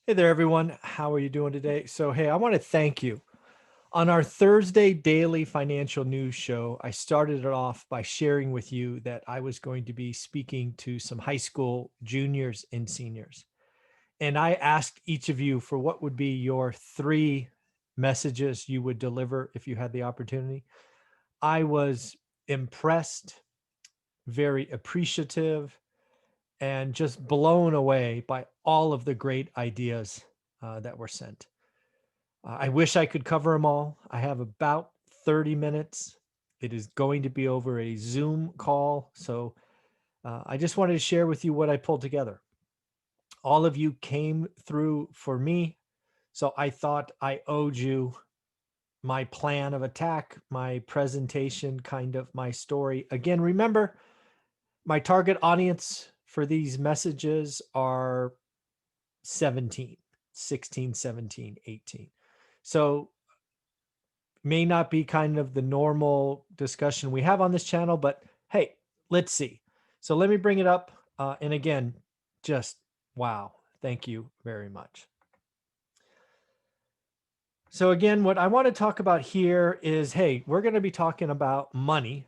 Hey there, everyone. How are you doing today? So, hey, I want to thank you. On our Thursday daily financial news show, I started it off by sharing with you that I was going to be speaking to some high school juniors and seniors. And I asked each of you for what would be your three messages you would deliver if you had the opportunity. I was impressed, very appreciative, and just blown away by all of the great ideas that were sent. I wish I could cover them all. I have about 30 minutes. It is going to be over a Zoom call. So I just wanted to share with you what I pulled together. All of you came through for me. So I thought I owed you my plan of attack, my presentation, kind of my story. Again, remember, my target audience for these messages are 17, 16, 17, 18. So may not be kind of the normal discussion we have on this channel, but hey, let's see. So let me bring it up. And again, just wow. Thank you very much. So again, what I want to talk about here is, hey, we're going to be talking about money,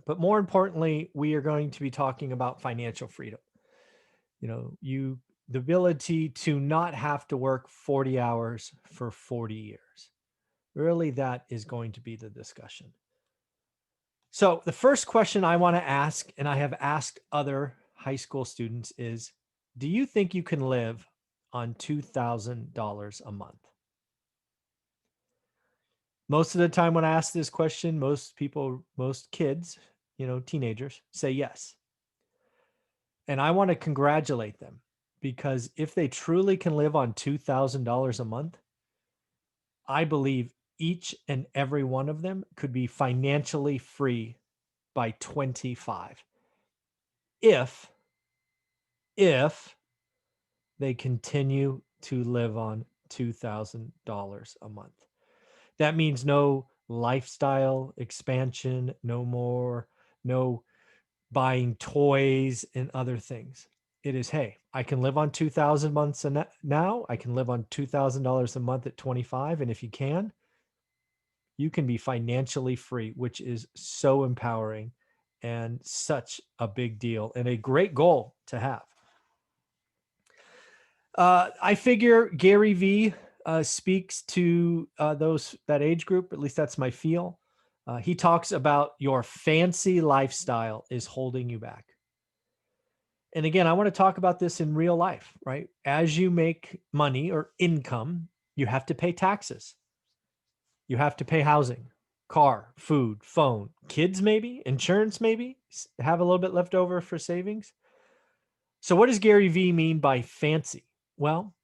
but more importantly, we are going to be talking about financial freedom. The ability to not have to work 40 hours for 40 years. Really, that is going to be the discussion. So the first question I want to ask, and I have asked other high school students, is do you think you can live on $2,000 a month? Most of the time when I ask this question, most people, most kids, teenagers say yes. And I want to congratulate them because if they truly can live on $2,000 a month, I believe each and every one of them could be financially free by 25 if they continue to live on $2,000 a month. That means no lifestyle expansion, no buying toys and other things. It is, hey, I can live on 2,000 months now. I can live on $2,000 a month at 25. And if you can be financially free, which is so empowering and such a big deal and a great goal to have. I figure Gary V speaks to that age group. At least that's my feel. He talks about your fancy lifestyle is holding you back. And again, I want to talk about this in real life, right? As you make money or income, you have to pay taxes. You have to pay housing, car, food, phone, kids, maybe, insurance, maybe, have a little bit left over for savings. So, what does Gary V mean by fancy? Well,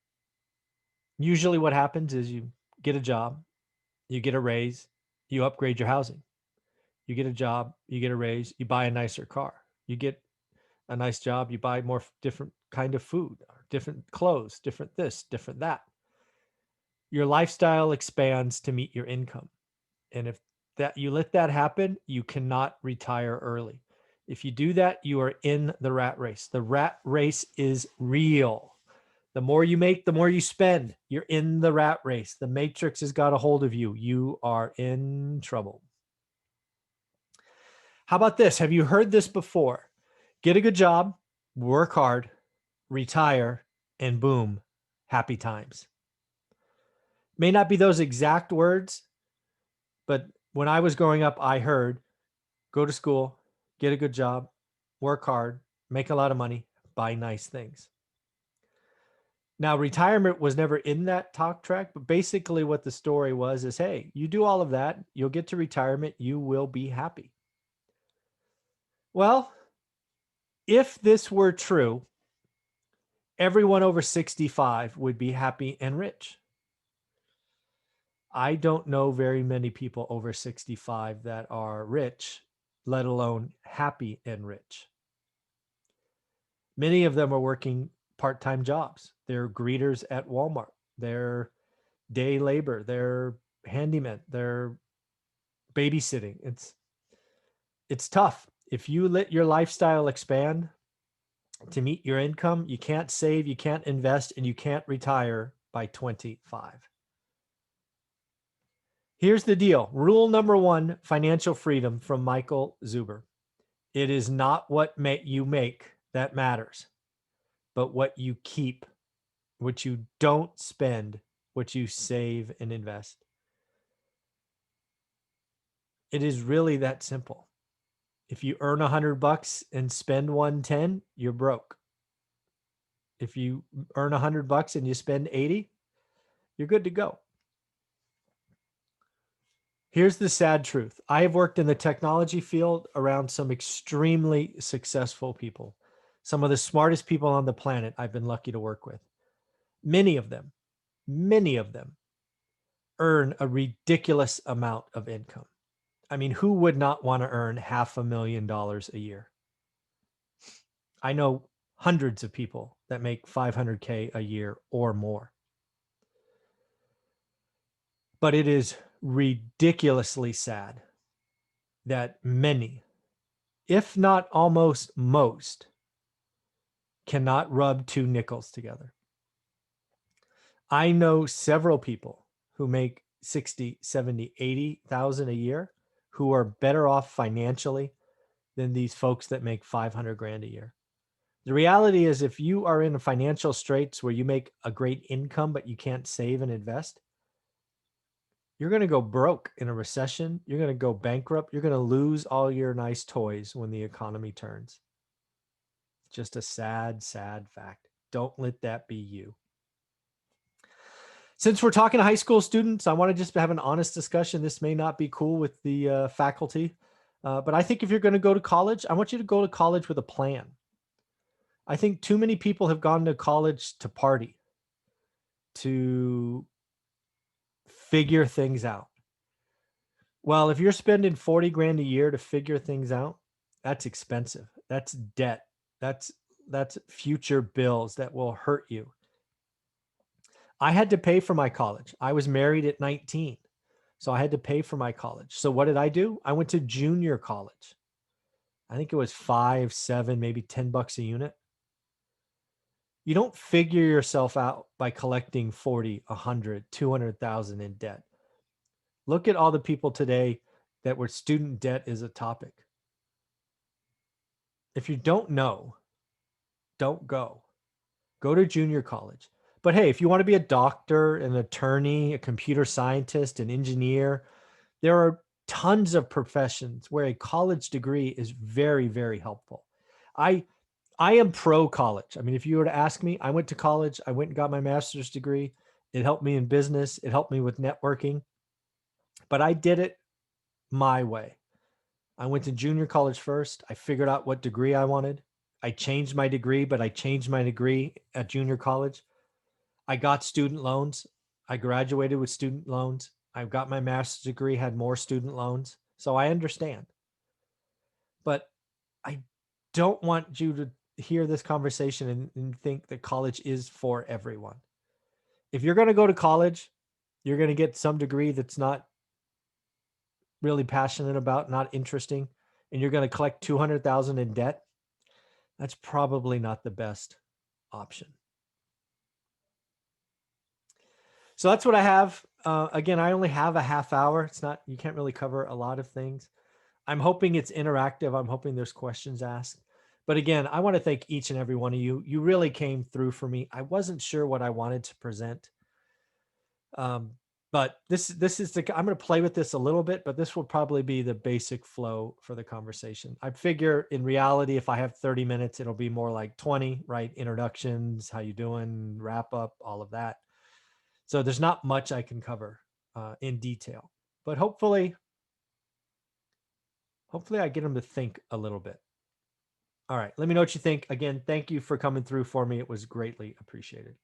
usually what happens is you get a job, you get a raise, you upgrade your housing. You get a job, you get a raise, you buy a nicer car. You get a nice job, you buy more different kind of food, different clothes, different this, different that. Your lifestyle expands to meet your income. And if that you let that happen, you cannot retire early. If you do that, you are in the rat race. The rat race is real. The more you make, the more you spend. You're in the rat race. The matrix has got a hold of you. You are in trouble. How about this? Have you heard this before? Get a good job, work hard, retire, and boom, happy times. May not be those exact words, but when I was growing up, I heard go to school, get a good job, work hard, make a lot of money, buy nice things. Now, retirement was never in that talk track, but basically what the story was is, hey, you do all of that, you'll get to retirement, you will be happy. Well, if this were true, everyone over 65 would be happy and rich. I don't know very many people over 65 that are rich, let alone happy and rich. Many of them are working part-time jobs. They're greeters at Walmart. They're day labor. They're handymen. They're babysitting. It's tough. If you let your lifestyle expand to meet your income. You can't save, you can't invest, and you can't retire by 25. Here's the deal. Rule number one, financial freedom from Michael Zuber. It is not what you make that matters, but what you keep, what you don't spend, what you save and invest. It is really that simple. If you earn $100 and spend 110, you're broke. If you earn $100 and you spend 80, you're good to go. Here's the sad truth. I have worked in the technology field around some extremely successful people, some of the smartest people on the planet I've been lucky to work with. Many of them earn a ridiculous amount of income. I mean, who would not want to earn $500,000 a year? I know hundreds of people that make $500K a year or more. But it is ridiculously sad that many, if not almost most, cannot rub two nickels together. I know several people who make 60, 70, 80,000 a year who are better off financially than these folks that make 500 grand a year. The reality is, if you are in financial straits where you make a great income, but you can't save and invest, you're going to go broke in a recession. You're going to go bankrupt. You're going to lose all your nice toys when the economy turns. It's just a sad, sad fact. Don't let that be you. Since we're talking to high school students, I want to just have an honest discussion. This may not be cool with the faculty, but I think if you're going to go to college, I want you to go to college with a plan. I think too many people have gone to college to party, to figure things out. Well, if you're spending 40 grand a year to figure things out, that's expensive. That's debt. That's future bills that will hurt you. I had to pay for my college. I was married at 19, so I had to pay for my college. So what did I do? I went to junior college. I think it was 5, 7, maybe $10 a unit. You don't figure yourself out by collecting 40, 100, 200,000 in debt. Look at all the people today that where student debt is a topic. If you don't know, don't go. Go to junior college. But hey, if you want to be a doctor, an attorney, a computer scientist, an engineer, there are tons of professions where a college degree is very, very helpful. I am pro college. I mean, if you were to ask me, I went to college, I went and got my master's degree. It helped me in business. It helped me with networking, but I did it my way. I went to junior college first. I figured out what degree I wanted. I changed my degree, but I changed my degree at junior college. I got student loans. I graduated with student loans. I got my master's degree, had more student loans. So I understand. But I don't want you to hear this conversation and think that college is for everyone. If you're going to go to college, you're going to get some degree that's not really passionate about, not interesting, and you're going to collect 200,000 in debt. That's probably not the best option. So that's what I have. Again, I only have a half hour. It's not, you can't really cover a lot of things. I'm hoping it's interactive. I'm hoping there's questions asked. But again, I want to thank each and every one of you. You really came through for me. I wasn't sure what I wanted to present. But this is I'm going to play with this a little bit, but this will probably be the basic flow for the conversation. I figure in reality, if I have 30 minutes, it'll be more like 20, right? Introductions, how you doing, wrap up, all of that. So there's not much I can cover in detail, but hopefully I get them to think a little bit. All right. Let me know what you think. Again, thank you for coming through for me. It was greatly appreciated.